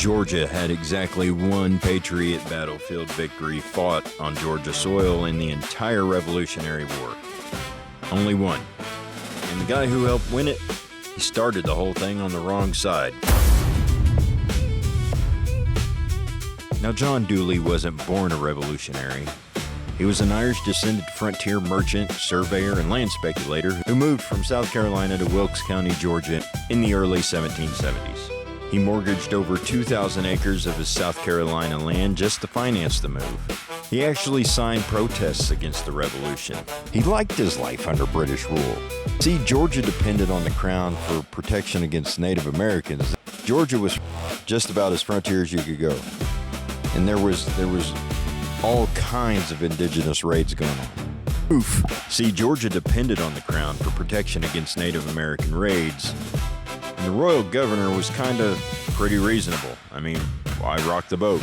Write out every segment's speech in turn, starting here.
Georgia had exactly one Patriot battlefield victory fought on Georgia soil in the entire Revolutionary War. Only one. And the guy who helped win it, he started the whole thing on the wrong side. Now, John Dooley wasn't born a revolutionary. He was an Irish-descended frontier merchant, surveyor, and land speculator who moved from South Carolina to Wilkes County, Georgia in the early 1770s. He mortgaged over 2,000 acres of his South Carolina land just to finance the move. He actually signed protests against the Revolution. He liked his life under British rule. See, Georgia depended on the Crown for protection against Native Americans. Georgia was just about as frontier as you could go. And there was all kinds of indigenous raids going on. Oof. See, Georgia depended on the Crown for protection against Native American raids. And the royal governor was kind of pretty reasonable. I mean, why rock the boat?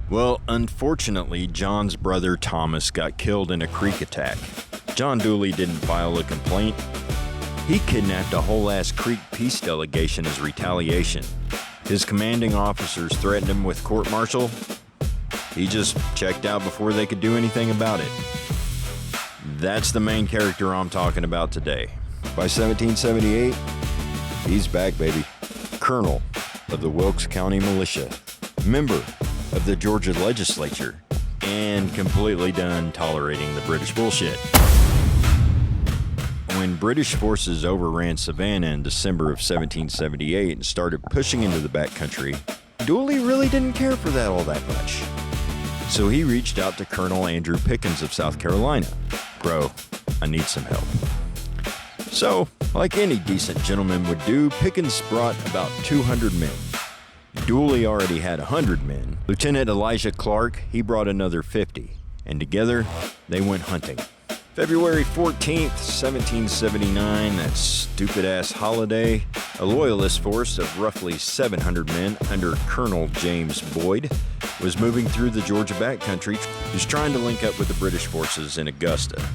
Well, unfortunately, John's brother Thomas got killed in a Creek attack. John Dooley didn't file a complaint. He kidnapped a whole-ass Creek peace delegation as retaliation. His commanding officers threatened him with court-martial. He just checked out before they could do anything about it. That's the main character I'm talking about today. By 1778, he's back, baby. Colonel of the Wilkes County Militia, member of the Georgia legislature, and completely done tolerating the British bullshit. When British forces overran Savannah in December of 1778 and started pushing into the backcountry, Dooley really didn't care for that all that much. So he reached out to Colonel Andrew Pickens of South Carolina. Bro, I need some help. So, like any decent gentleman would do, Pickens brought about 200 men. Dooley already had 100 men. Lieutenant Elijah Clark, he brought another 50. And together, they went hunting. February 14th, 1779, that stupid-ass holiday, a loyalist force of roughly 700 men under Colonel James Boyd was moving through the Georgia backcountry. He was trying to link up with the British forces in Augusta.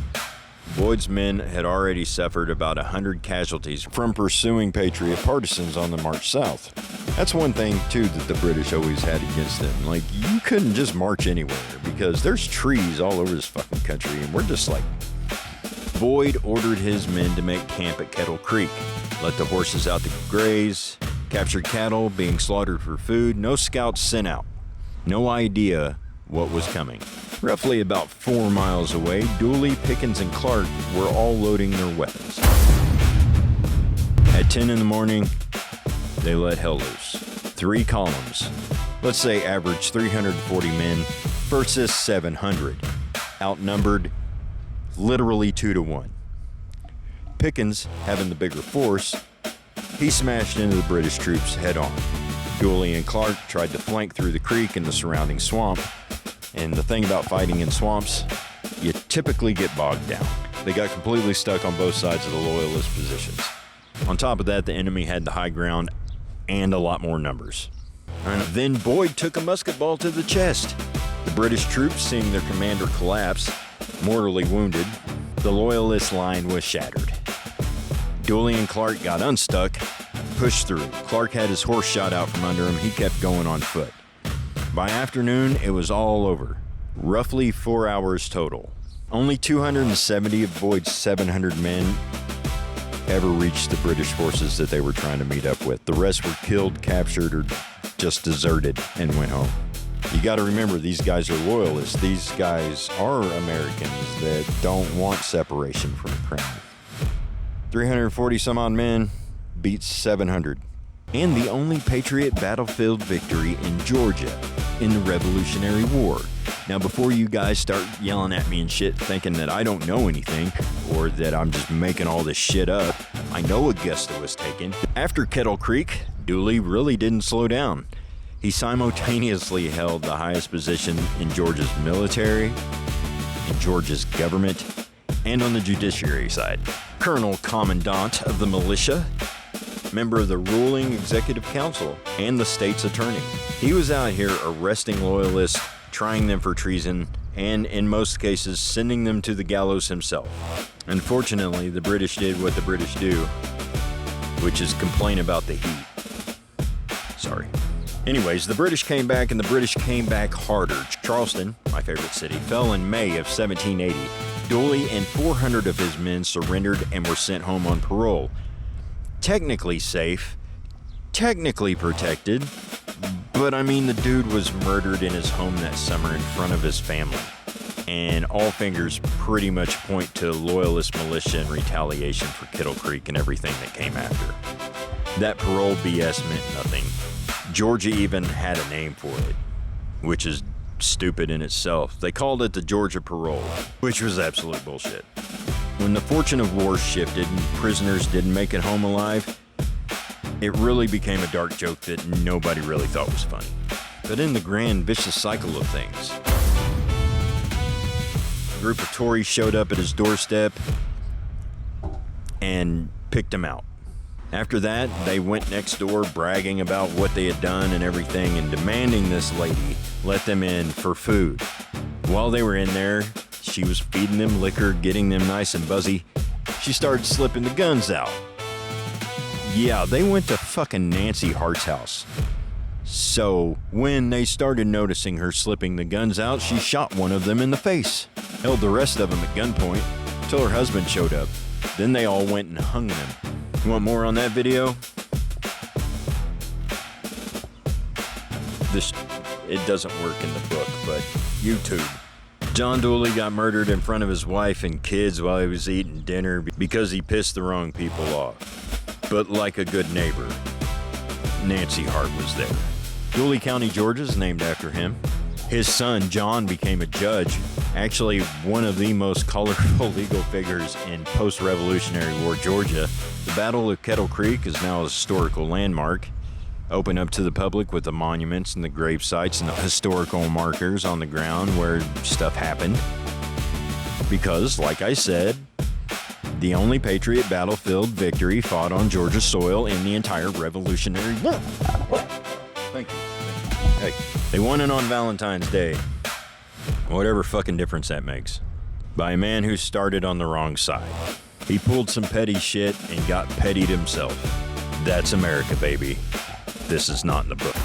Boyd's men had already suffered about 100 casualties from pursuing Patriot partisans on the march south. That's one thing, too, that the British always had against them. Like, you couldn't just march anywhere because there's trees all over this fucking country, and we're just like... Boyd ordered his men to make camp at Kettle Creek, let the horses out to graze, captured cattle being slaughtered for food, no scouts sent out. No idea what was coming. Roughly about 4 miles away, Dooley, Pickens, and Clark were all loading their weapons. At 10 in the morning, they let hell loose. 3 columns, let's say average 340 men versus 700, outnumbered literally 2 to 1. Pickens, having the bigger force, he smashed into the British troops head on. Dooley and Clark tried to flank through the creek and the surrounding swamp. And the thing about fighting in swamps, you typically get bogged down. They got completely stuck on both sides of the loyalist positions. On top of that, the enemy had the high ground and a lot more numbers. And then Boyd took a musket ball to the chest. The British troops, seeing their commander collapse, mortally wounded, the loyalist line was shattered. Dooley and Clark got unstuck, pushed through. Clark had his horse shot out from under him. He kept going on foot. By afternoon, it was all over. Roughly 4 hours total. Only 270 of Boyd's 700 men ever reached the British forces that they were trying to meet up with. The rest were killed, captured, or just deserted and went home. You got to remember, these guys are loyalists. These guys are Americans that don't want separation from the Crown. 340 some odd men beats 700. And the only Patriot battlefield victory in Georgia in the Revolutionary War. Now, before you guys start yelling at me and shit, thinking that I don't know anything or that I'm just making all this shit up, I know Augusta was taken. After Kettle Creek, Dooley really didn't slow down. He simultaneously held the highest position in Georgia's military, in Georgia's government, and on the judiciary side. Colonel Commandant of the militia, member of the ruling executive council, and the state's attorney. He was out here arresting loyalists, trying them for treason, and in most cases, sending them to the gallows himself. Unfortunately, the British did what the British do, which is complain about the heat. Sorry. Anyways, the British came back, and the British came back harder. Charleston, my favorite city, fell in May of 1780. Dooley and 400 of his men surrendered and were sent home on parole. Technically safe, technically protected, but I mean, the dude was murdered in his home that summer in front of his family. And all fingers pretty much point to loyalist militia and retaliation for Kettle Creek and everything that came after. That parole BS meant nothing. Georgia even had a name for it, which is stupid in itself. They called it the Georgia Parole, which was absolute bullshit. When the fortune of war shifted and prisoners didn't make it home alive, it really became a dark joke that nobody really thought was funny. But in the grand vicious cycle of things, a group of Tories showed up at his doorstep and picked him out. After that, they went next door bragging about what they had done and everything and demanding this lady let them in for food. While they were in there, she was feeding them liquor, getting them nice and buzzy. She started slipping the guns out. Yeah, they went to fucking Nancy Hart's house. So, when they started noticing her slipping the guns out, she shot one of them in the face, held the rest of them at gunpoint till her husband showed up. Then they all went and hung them. You want more on that video? It doesn't work in the book, but YouTube. John Dooley got murdered in front of his wife and kids while he was eating dinner because he pissed the wrong people off. But like a good neighbor, Nancy Hart was there. Dooley County, Georgia is named after him. His son, John, became a judge, actually one of the most colorful legal figures in post-Revolutionary War Georgia. The Battle of Kettle Creek is now a historical landmark, open up to the public with the monuments and the grave sites and the historical markers on the ground where stuff happened. Because, like I said, the only Patriot battlefield victory fought on Georgia soil in the entire Revolutionary War. Thank you. Hey, they won it on Valentine's Day. Whatever fucking difference that makes. By a man who started on the wrong side. He pulled some petty shit and got pettied himself. That's America, baby. This is not in the book.